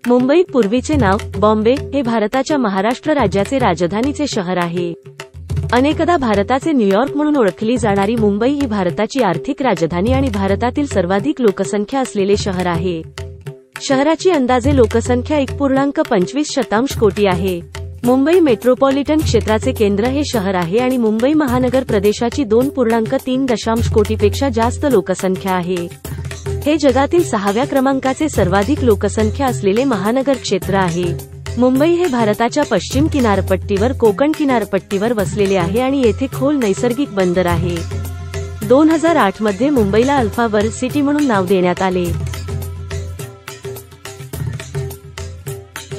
मुंबई पूर्वीचे नाव बॉम्बे हे भारताच्या महाराष्ट्र राज्याचे राजधानीचे शहर आहे। अनेकदा भारताचे न्यूयॉर्क म्हणून ओळखली जाणारी मुंबई ही भारताची आर्थिक राजधानी आणि भारतातील सर्वाधिक लोकसंख्या असलेले शहर आहे। शहराची अंदाजे लोकसंख्या 1.25 कोटी आहे। मुंबई मेट्रोपॉलिटन क्षेत्राचे केंद्र हे शहर आहे आणि मुंबई महानगर प्रदेशाची 2.3 कोटीपेक्षा जास्त लोकसंख्या आहे। हे जगातील 6व्या क्रमांकाचे सर्वाधिक लोकसंख्या असलेले महानगर क्षेत्र आहे। मुंबई हे भारताच्या पश्चिम किनारपट्टीवर कोकण किनारपट्टीवर वसलेले आहे आणि येथे खोल नैसर्गिक बंदर आहे। 2008 मध्ये मुंबईला अल्फा वर्ल्ड सिटी म्हणून नाव देण्यात आले।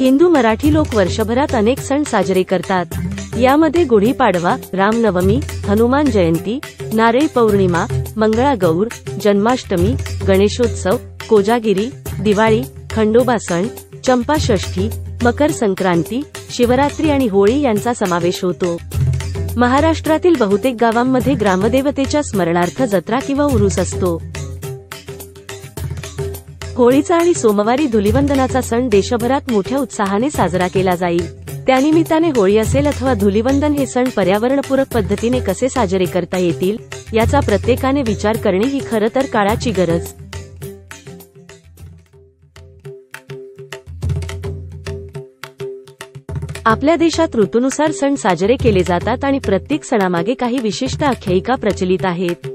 हिंदू मराठी लोक वर्षभरात अनेक सण साजरे करतात। यामध्ये गुढीपाडवा, रामनवमी, हनुमान जयंती, नारळी पौर्णिमा, मंगळागौर, जन्माष्टमी, गणेशोत्सव, कोजागिरी, दिवाळी, खंडोबा सण, चंपाषष्ठी, मकर संक्रांती, शिवरात्री आणि होळी यांचा समावेश होतो। महाराष्ट्रातील बहुतेक गावांमध्ये ग्रामदेवतेच्या स्मरणार्थ जत्रा किंवा उरूस असतो। होळीचा आणि सोमवारी धुलिवंदनाचा सण देशभरात मोठ्या उत्साहाने साजरा केला जाईल। त्यानिमित्ताने होळी असेल अथवा धुलिवंदन हे सण पर्यावरणपूरक पद्धतीने कसे साजरे करता येतील याचा प्रत्येकाने विचार करणे ही खरं तर काळाची गरज। आपल्या देशात ऋतूनुसार सण साजरे केले जातात आणि प्रत्येक सणामागे काही विशिष्ट आख्यायिका प्रचलित आहेत।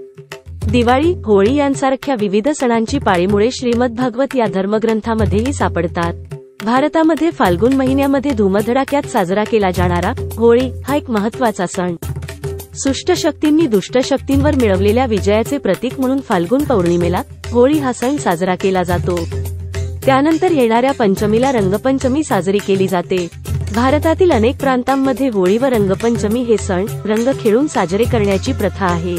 दिवाळी, होळी यांसारख्या विविध सणांची पाळीमुळे श्रीमद्भागवत या धर्मग्रंथामध्येही सापडतात। भारतामध्ये फाल्गुन महिन्यामध्ये धूमधडाक्यात साजरा केला जाणारा होळी हा एक महत्त्वाचा सण। सुष्ट शक्तींनी दुष्ट शक्तींवर मिळवलेल्या विजयाचे प्रतीक म्हणून फाल्गुन पौर्णिमेला होळी हा सण साजरा केला जातो। त्यानंतर येणाऱ्या पंचमीला रंगपंचमी साजरी केली जाते। भारतातील अनेक प्रांतांमध्ये होळी व रंगपंचमी हे सण रंग खेळून साजरे करण्याची प्रथा आहे।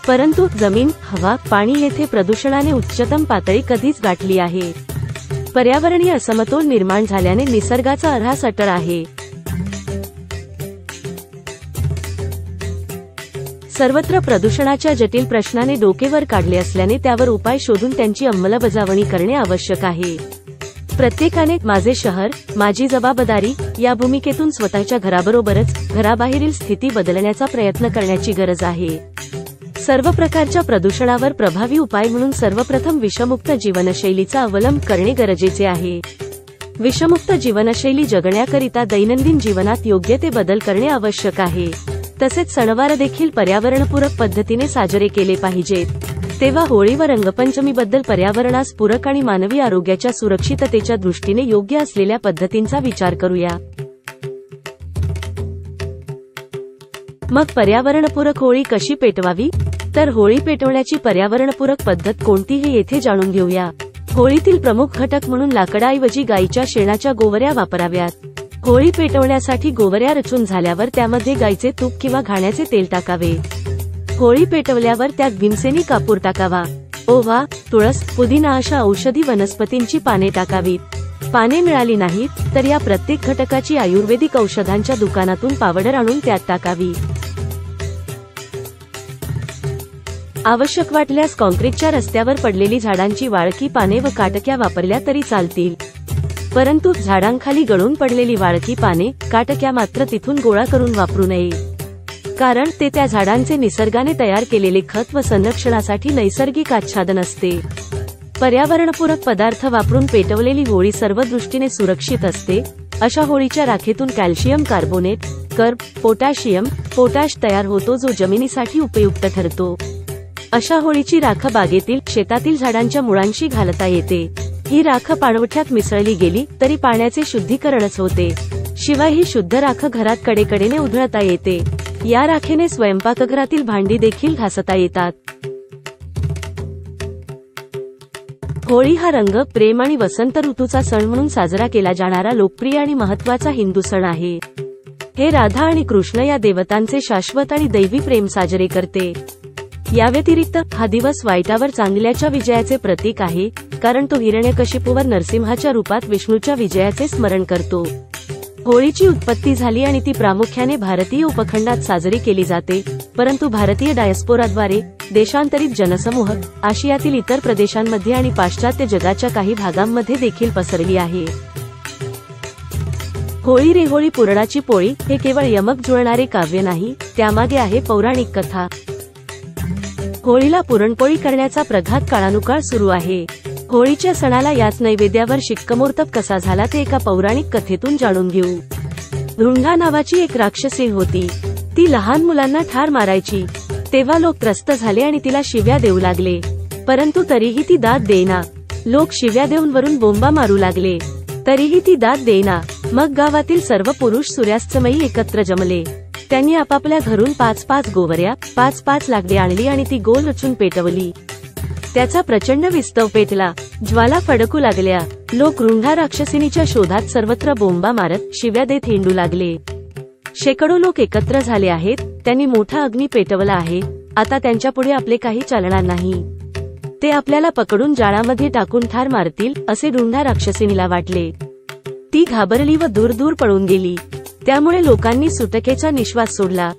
परंतु जमीन, हवा, पाणी येथे प्रदूषणाने उच्चतम पातळी कधीच गाठली आहे। पर्यावरणीय असमतोल निर्माण झाल्याने निसर्गाचा अऱ्हास अटळ आहे। सर्वत्र प्रदूषणाच्या जटिल प्रश्नाने डोके वर काढले असल्याने त्यावर उपाय शोधून त्यांची अंमलबजावणी करणे आवश्यक आहे। प्रत्येकाने माझे शहर, माझी जबाबदारी या भूमिकेतून स्वतःच्या घराबरोबरच घराबाहेरील स्थिती बदलण्याचा प्रयत्न करण्याची गरज आहे। सर्व प्रकारच्या प्रदूषणावर प्रभावी उपाय म्हणून सर्वप्रथम विषमुक्त जीवनशैलीचा अवलंब करणे गरजेचे आहे। विषमुक्त जीवनशैली जगण्याकरिता दैनंदिन जीवनात योग्य ते बदल करणे आवश्यक आहे। तसेच सणवार देखील पर्यावरणपूरक पद्धतीने साजरे केले पाहिजेत। तेव्हा होळी व रंगपंचमीबद्दल पर्यावरणास पूरक आणि मानवी आरोग्याच्या सुरक्षिततेच्या दृष्टीने योग्य असलेल्या पद्धतींचा विचार करूया। मग पर्यावरणपूरक होळी कशी पेटवावी? तर होळी पेटवण्याची पर्यावरणपूरक पद्धत कोणती हे येथे जाणून घेऊया। होळीतील प्रमुख घटक म्हणून लाकडाऐवजी गाईच्या शेणाच्या गोवऱ्या वापराव्यात। होळी पेटवण्यासाठी गोवऱ्या रचून झाल्यावर त्यामध्ये गाईचे तूप किंवा घाण्याचे तेल टाकावे। होळी पेटवल्यावर त्यात भीमसेनी कापूर टाकावा। ओवा, तुळस, पुदिना अशा औषधी वनस्पतींची पाने टाकावीत। पाने मिळाली नाहीत तर या प्रत्येक घटकाची आयुर्वेदिक औषधांच्या दुकानातून पावडर आणून त्यात टाकावी। आवश्यक वाटल्यास काँक्रीटच्या रस्त्यावर पडलेली झाडांची वाळकी पाने व काटक्या वापरल्या तरी चालतील। परंतु झाडांखाली गळून पडलेली वाळकी पाने, काटक्या मात्र तिथून गोळा करून वापरू नये, कारण ते त्या झाडांचे निसर्गाने तयार केलेले खत व संरक्षणासाठी नैसर्गिक आच्छादन असते। पर्यावरणपूरक पदार्थ वापरून पेटवलेली होळी सर्व दृष्टीने सुरक्षित असते। अशा होळीच्या राखेतून कॅल्शियम कार्बोनेट, कर्ब, पोटॅश तयार होतो जो जमिनीसाठी उपयुक्त ठरतो। अशा होळीची राख बागेतील, शेतातील झाडांच्या मुळांशी घालता येते। ही राख पाणवठ्यात मिसळली गेली तरी पाण्याचे शुद्धीकरणच होते। शिवाय ही शुद्ध राख घरात कडेकडेने उधळता येते। या राखेने स्वयंपाकघरातील भांडी देखील घासता येतात। होळी हा रंग, प्रेम आणि वसंत ऋतूचा सण म्हणून साजरा केला जाणारा लोकप्रिय आणि महत्त्वाचा हिंदू सण आहे। हे राधा आणि कृष्ण या देवतांचे शाश्वत आणि दैवी प्रेम साजरे करते। याव्यतिरिक्त हा दिवस वाईटावर चांगल्याच्या विजयाचे प्रतीक आहे, कारण तो हिरण्यकशिपूवर नरसिंहाच्या रूपात विष्णूच्या विजयाचे स्मरण करतो। होळीची उत्पत्ती झाली आणि ती प्रामुख्याने भारतीय उपखंडात साजरी केली जाते। परंतु भारतीय डायस्पोराद्वारे देशांतरित जनसमूह आशियातील इतर प्रदेशांमध्ये आणि पाश्चात्य जगाच्या काही भागांमध्ये देखील पसरली आहे. होळी रे होळी पुरणाची पोळी हे केवळ यमक जुळणारे काव्य नाही, त्यामागे आहे पौराणिक कथा. होळीला पुरणपोळी करण्याचा प्रघात काळानुकाळ सुरू आहे. होळीच्या सणाला याच नैवेद्यावर शिक्कामोर्तब कसा झाला ते एका पौराणिक कथेतून जाणून घेऊ. धुंडा नावाची एक राक्षसी होती. ती लहान मुलांना ठार मारायची. तेव्हा लोक त्रस्त झाले आणि तिला शिव्या देऊ लागले, परंतु तरीही ती दाद देईना. लोक शिव्या देऊन वरून बोंबा मारू लागले, तरीही ती दाद देईना. मग गावातील सर्व पुरुष सूर्यास्तमयी एकत्र जमले. त्यांनी आपापल्या घरून 5-5 गोवऱ्या, 5-5 लाकडे आणली आणि ती गोल रचून पेटवली. त्याचा प्रचंड विस्तव पेटला. ज्वाला फडकू लागल्या. लोक रुंढा राक्षसिनीच्या शोधात सर्वत्र बोंबा मारत शिव्या देत हिंडू लागले. शेकडो लोक एकत्र झाले आहेत. त्यांनी मोठा अग्नी पेटवला आहे. आता त्यांच्यापुढे आपले काही चालणार नाही. ते आपल्याला पकडून जाळामध्ये टाकून ठार मारतील असे रुंढा राक्षसिनीला वाटले. ती घाबरली व दूर दूर पळून गेली. त्यामुळे लोकांनी सुटकेचा निश्वास सोडला.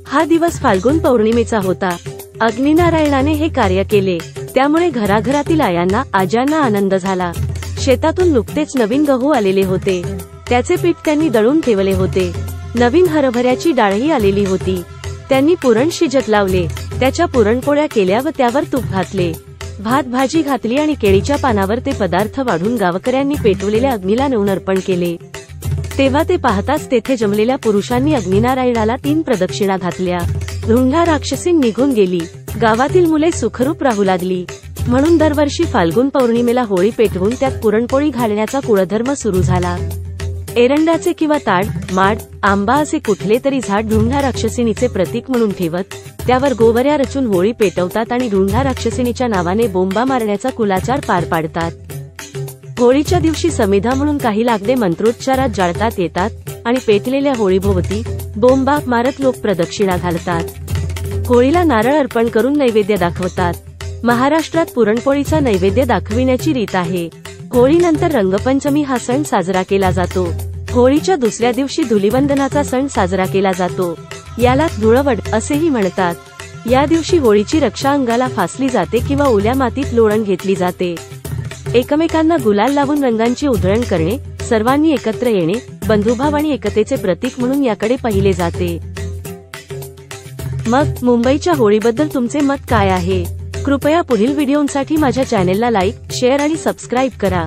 हा दिवस फाल्गुन पौर्णिमेचा होता. अग्निनारायणाने हे कार्य केले. त्यामुळे घराघरातील आयांना आज्यांना आनंद झाला. शेतातून नुकतेच नवीन गहू आलेले होते. त्याचे पीठ त्यांनी दळून ठेवले होते. नवीन हरभऱ्याची डाळही आलेली होती. त्यांनी पुरण शिजत लावले. त्याच्या पुरणपोळ्या केल्या व त्यावर तूप घातले. भात भाजी घातली आणि केळीच्या पानावर ते पदार्थ वाढून गावकऱ्यांनी पेटवलेल्या अग्नीला नेऊन अर्पण केले. तेव्हा ते पाहताच तेथे जमलेल्या पुरुषांनी अग्निनारायणाला 3 प्रदक्षिणा घातल्या. धुंडा राक्षसी निघून गेली. गावातील मुले सुखरूप राहू लागली. म्हणून दरवर्षी फाल्गुन पौर्णिमेला होळी पेटवून त्यात पुरणपोळी घालण्याचा कुळधर्म सुरू झाला. एरंडाचे किंवा ताड, माड, आंबा असे कुठले तरी झाड ढुंढा राक्षसिनीचे प्रतीक म्हणून ठेवत त्यावर गोवऱ्या रचून होळी पेटवतात आणि ढुंढा राक्षसिनीच्या नावाने बोंबा मारण्याचा कुलाचार पार पाडतात. होळीच्या दिवशी समिधा म्हणून काही लाकडे मंत्रोच्चारात जाळतात येतात आणि पेटलेल्या होळीभोवती बोंबा मारत लोक प्रदक्षिणा घालतात. होळीला नारळ अर्पण करून नैवेद्य दाखवतात. महाराष्ट्रात पुरणपोळीचा नैवेद्य दाखविण्याची रीत आहे. होळीनंतर रंगपंचमी हा सण साजरा केला जातो. होळीच्या दुसऱ्या दिवशी धुलिवंदनाचा सण साजरा केला जातो. याला धुळवड असेही म्हणतात. या दिवशी होळीची रक्षा अंगाला फासली जाते किंवा ओल्या मातीत लोळण घेतली जाते. एकमेकांना गुलाल लावून रंगांची उधळण करणे, सर्वांनी एकत्र येणे, बंधुभाव आणि एकतेचे प्रतीक म्हणून याकडे पाहिले जाते. मग मुंबईच्या होळीबद्दल तुमचे मत काय आहे? कृपया पुढील व्हिडिओंसाठी माझ्या चॅनेलला लाईक, शेअर आणि सबस्क्राईब करा.